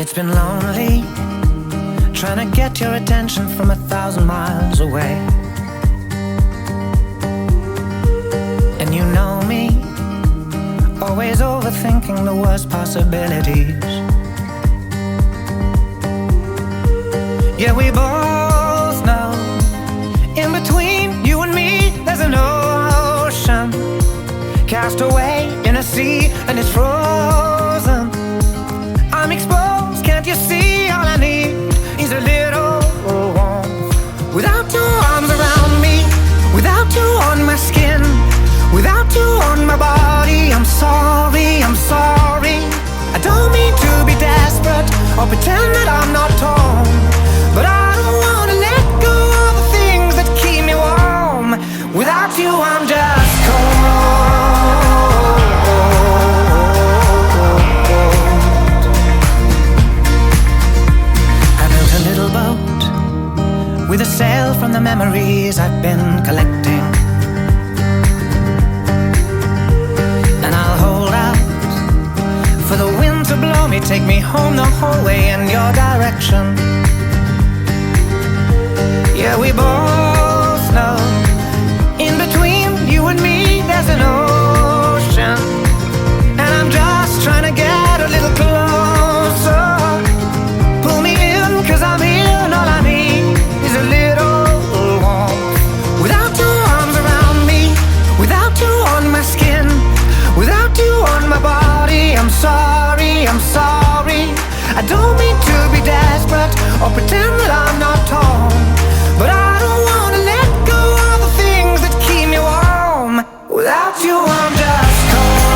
It's been lonely, trying to get your attention from 1,000 miles away. And you know me, always overthinking the worst possibilities. Yeah, we both know, in between you and me there's an ocean, cast away in a sea and it's frozen. I'm exposed, can't you see? All I need is a little warmth. Without your arms around me, without you on my skin, without you on my body, I'm sorry, I'm sorry. I don't mean to be desperate or pretend that I'm not torn, but I don't wanna let go of the things that keep me warm. Without you I'm just cold. I built a little boat with a sail from the memories I've been collecting, and I'll hold out for the wind to blow me, take me home the whole way in your direction. Yeah, we both know, in between you and me there's an ocean, and I'm just trying to get a little closer. Pull me in, 'cause I'm here, and all I need is a little warmth. Without your arms around me, without you on my skin, without you on my body, I'm sorry, I'm sorry. I don't mean to be desperate or pretend that I'm not torn, but I don't wanna let go of the things that keep me warm. Without you I'm just cold.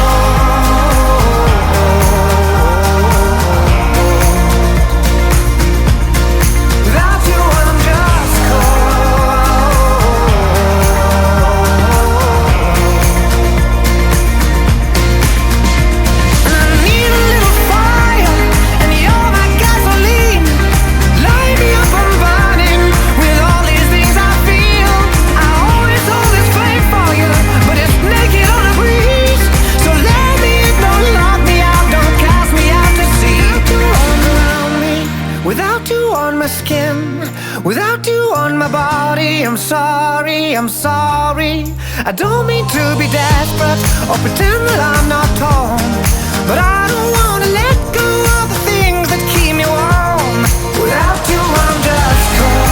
Without you I'm just cold. And I need a little fire, and you're my gasoline. Light me up, I'm burning with all these things I feel. I always hold this flame for you, but it's naked on a breeze. So let me in, don't lock me out, don't cast me out to sea. Without you arms around me, without you on my skin, without you on my body, I'm sorry, I'm sorry. I don't mean to be desperate or pretend that I'm not torn, but I don't wanna let go of the things that keep me warm. Without you I'm just cold.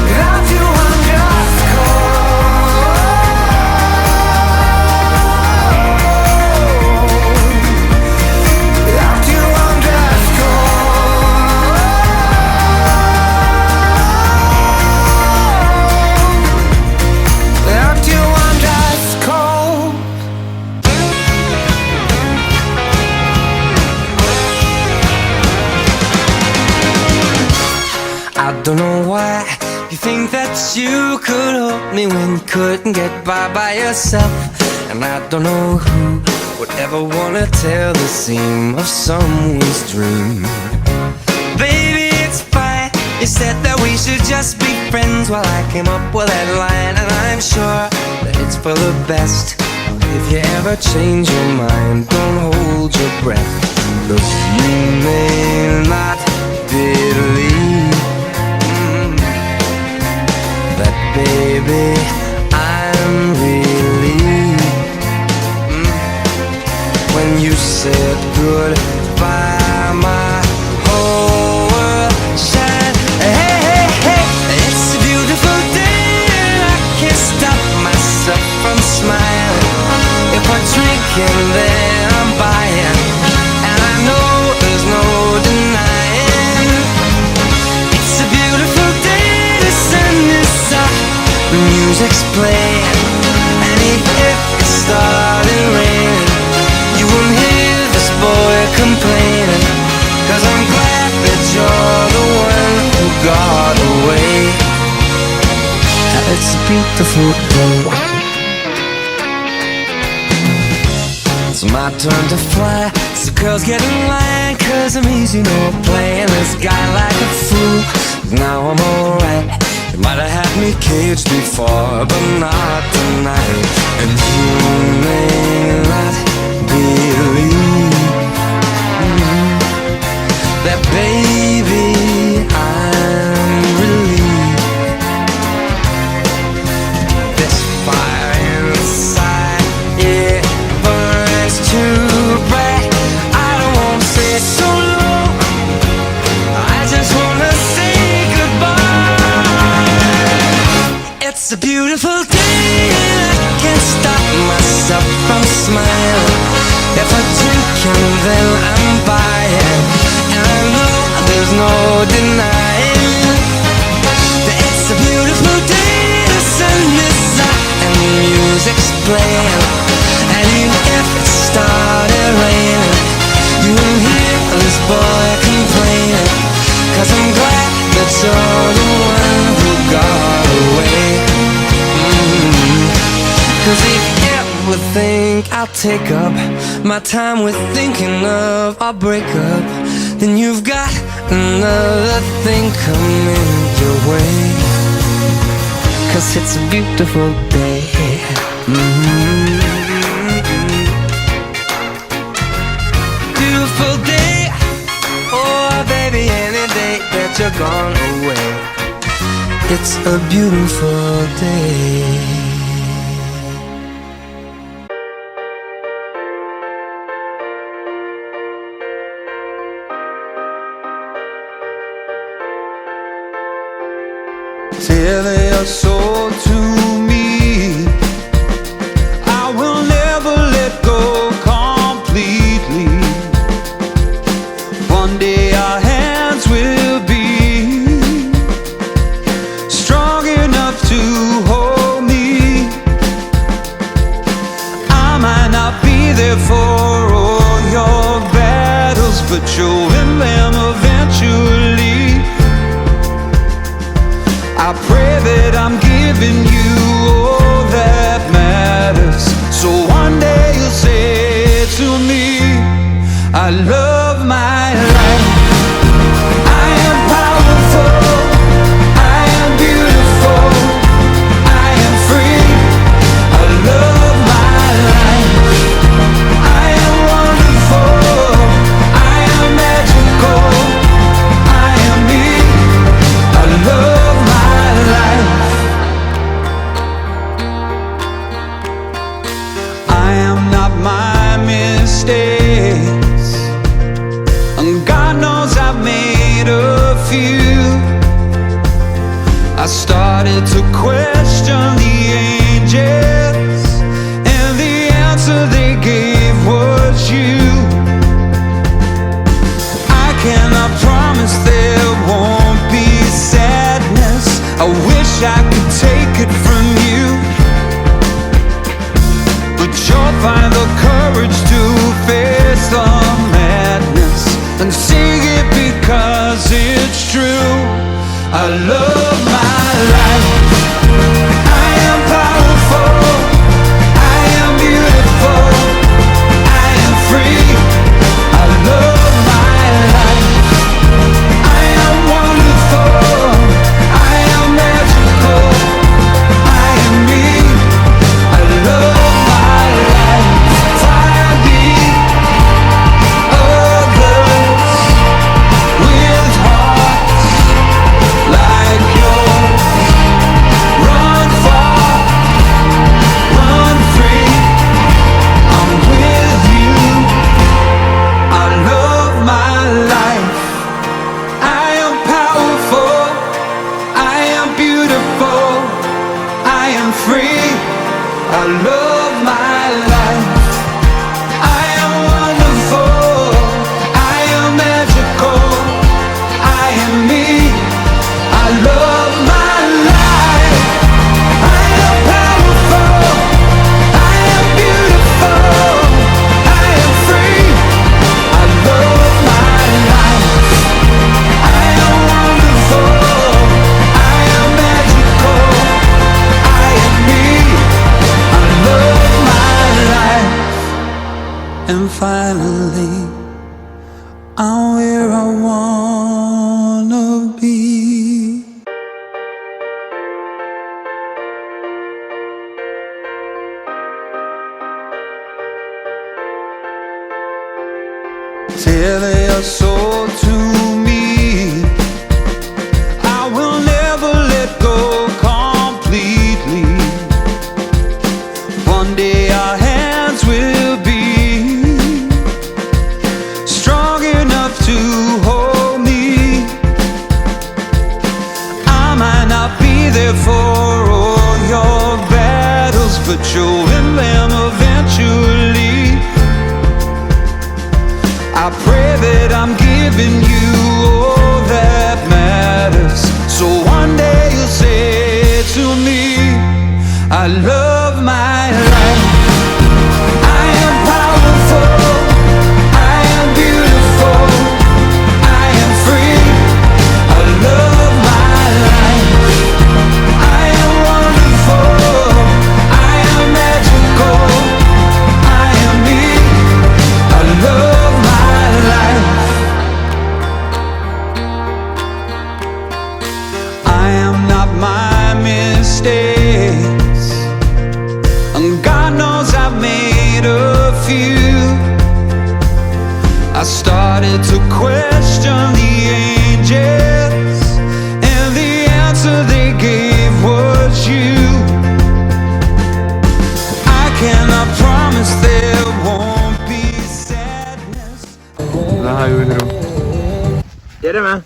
Without you I'm just cold. Without you I'm just cold. Without you I'm just cold. I don't know why you think that you could hold me when you couldn't get by yourself. And I don't know who would ever wanna tell the seam of someone's dream. Baby, it's fine. You said that we should just be friends while I came up with that line, and I'm sure that it's for the best. If you ever change your mind, don't hold your breath. Look, you may not believe that, baby, I'm relieved when you said goodbye. My whole world shined. Hey, hey, hey, it's a beautiful day, and I can't stop myself from smiling. If we're drinking, then I'm buying, and I know there's no denying. It's a beautiful day, the sun is up, the music's playing, and even if it started raining, you won't hear this boy complaining, 'cause I'm glad that you're the one who got away. It's a beautiful day. It's my turn to fly, so girls get in line, 'cause I'm easy, no playing this guy like a fool. Now I'm alright. You might have had me caged before, but not tonight. And you playing. And even if it started raining, you won't hear this boy complaining. 'Cause I'm glad that you're the one who got away. 'Cause if you ever think I'll take up my time with thinking of our breakup, then you've got another thing coming your way. 'Cause it's a beautiful day. Beautiful day. Oh baby, any day that you're gone away, it's a beautiful day. Tell your soul to me, I will never let go completely. One day our hands will be strong enough to hold me. I might not be there for all your battles, but you'll win them eventually. I pray that I'm giving you all that matters, so one day you'll say to me, I love my life. I am powerful, I am beautiful, I am free. I love my life. I am wonderful, I am magical, I am me. I love my life. I am not my mistakes, and God knows I've made a few. I started to question the angels, and the answer they gave was you. I cannot promise there won't be sadness. I wish I could take it from you, but you'll find the courage to face the madness and sing it because it's true. I love my life. I am powerful, I am beautiful, I am free. I love my life. I am wonderful, I am magical, I am me. I love my life. Fire me, others with hearts like yours. Run far, run free. I'm with you. I love my life. I am powerful, I am beautiful, I am free. I love my life. I am wonderful, I am magical, I am me. I love my life. I am powerful, I am beautiful, I am free. I love my life. I am wonderful, I am magical, I am me. I love my life. And finally, I'm where I wanna be. Tell your soul to me, I will never let go completely. One day our hands will be strong enough to hold me. I might not be there for all your battles, but you'll win them eventually. I pray that I'm giving you all that matters, so one day you'll say to me, I love my life. knows I've made a few. I started to question the angels, and the answer they gave was you. I cannot promise there won't be sadness. Zahajuji hru. Jedeme.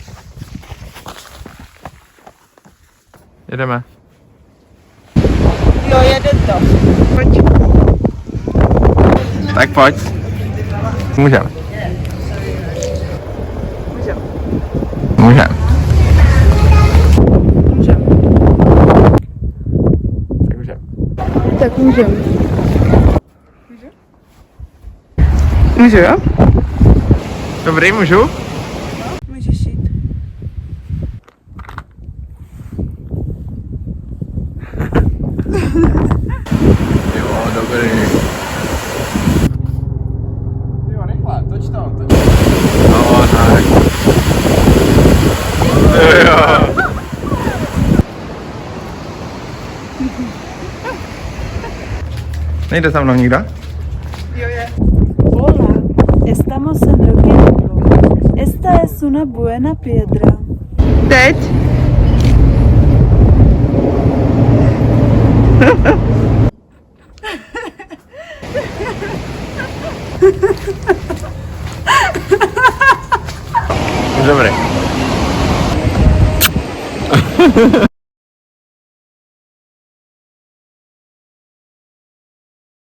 Jedeme. Jo, jede to. Pojď. Tak pojď. Můžeme. Můžeme. Můžeme. Tak můžeme. Tak můžeme. Můžu, jo? Dobrý, můžu? Můžeš jít. Jo, dobrý. Jo, rychle, toč to. No, tak. Jo. Nejde za mnou nikdo? Jo, je. Hola, estamos en Roqueño. Esta es una buena piedra. Teď. Dobrý.